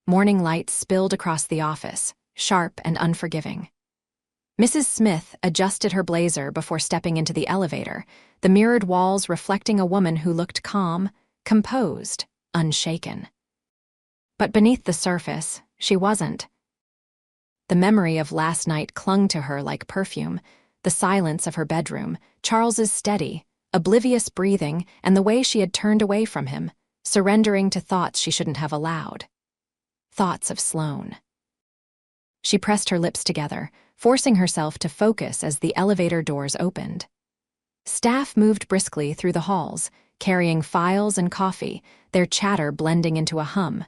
Morning light spilled across the office, sharp and unforgiving. Mrs. Smith adjusted her blazer before stepping into the elevator, the mirrored walls reflecting a woman who looked calm, composed, unshaken. But beneath the surface, she wasn't. The memory of last night clung to her like perfume, the silence of her bedroom, Charles's steady, oblivious breathing, and the way she had turned away from him, surrendering to thoughts she shouldn't have allowed. Thoughts of Sloane. She pressed her lips together, forcing herself to focus as the elevator doors opened. Staff moved briskly through the halls, carrying files and coffee, their chatter blending into a hum.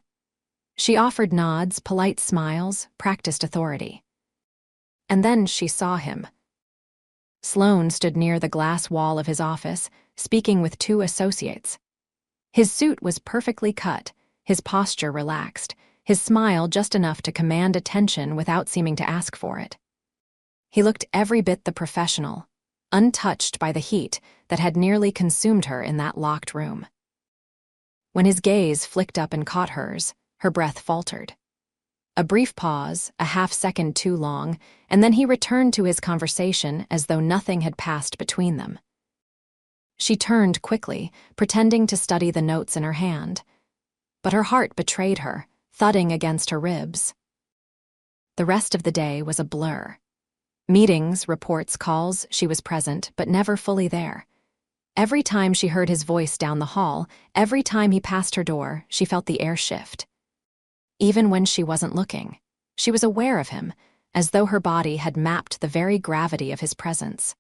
She offered nods, polite smiles, practiced authority. And then she saw him. Sloane stood near the glass wall of his office, speaking with two associates. His suit was perfectly cut, his posture relaxed, his smile just enough to command attention without seeming to ask for it. He looked every bit the professional, untouched by the heat that had nearly consumed her in that locked room. When his gaze flicked up and caught hers, her breath faltered. A brief pause, a half-second too long, and then he returned to his conversation as though nothing had passed between them. She turned quickly, pretending to study the notes in her hand. But her heart betrayed her, thudding against her ribs. The rest of the day was a blur. Meetings, reports, calls, she was present, but never fully there. Every time she heard his voice down the hall, every time he passed her door, she felt the air shift. Even when she wasn't looking, she was aware of him, as though her body had mapped the very gravity of his presence.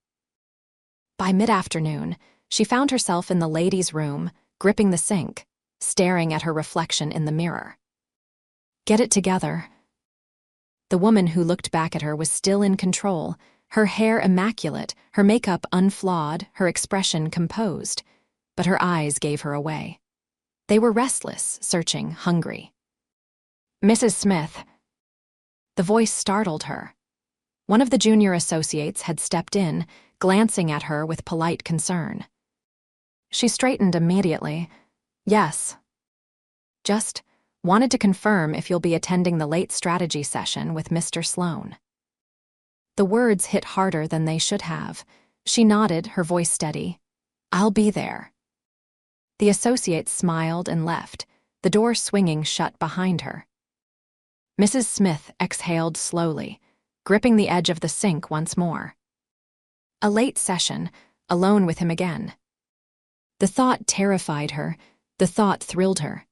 By mid-afternoon, she found herself in the ladies' room, gripping the sink, staring at her reflection in the mirror. Get it together. The woman who looked back at her was still in control, her hair immaculate, her makeup unflawed, her expression composed, but her eyes gave her away. They were restless, searching, hungry. Mrs. Smith. The voice startled her. One of the junior associates had stepped in, glancing at her with polite concern. She straightened immediately. Yes. Just wanted to confirm if you'll be attending the late strategy session with Mr. Sloane. The words hit harder than they should have. She nodded, her voice steady. I'll be there. The associate smiled and left, the door swinging shut behind her. Mrs. Smith exhaled slowly, gripping the edge of the sink once more. A late session, alone with him again. The thought terrified her, the thought thrilled her.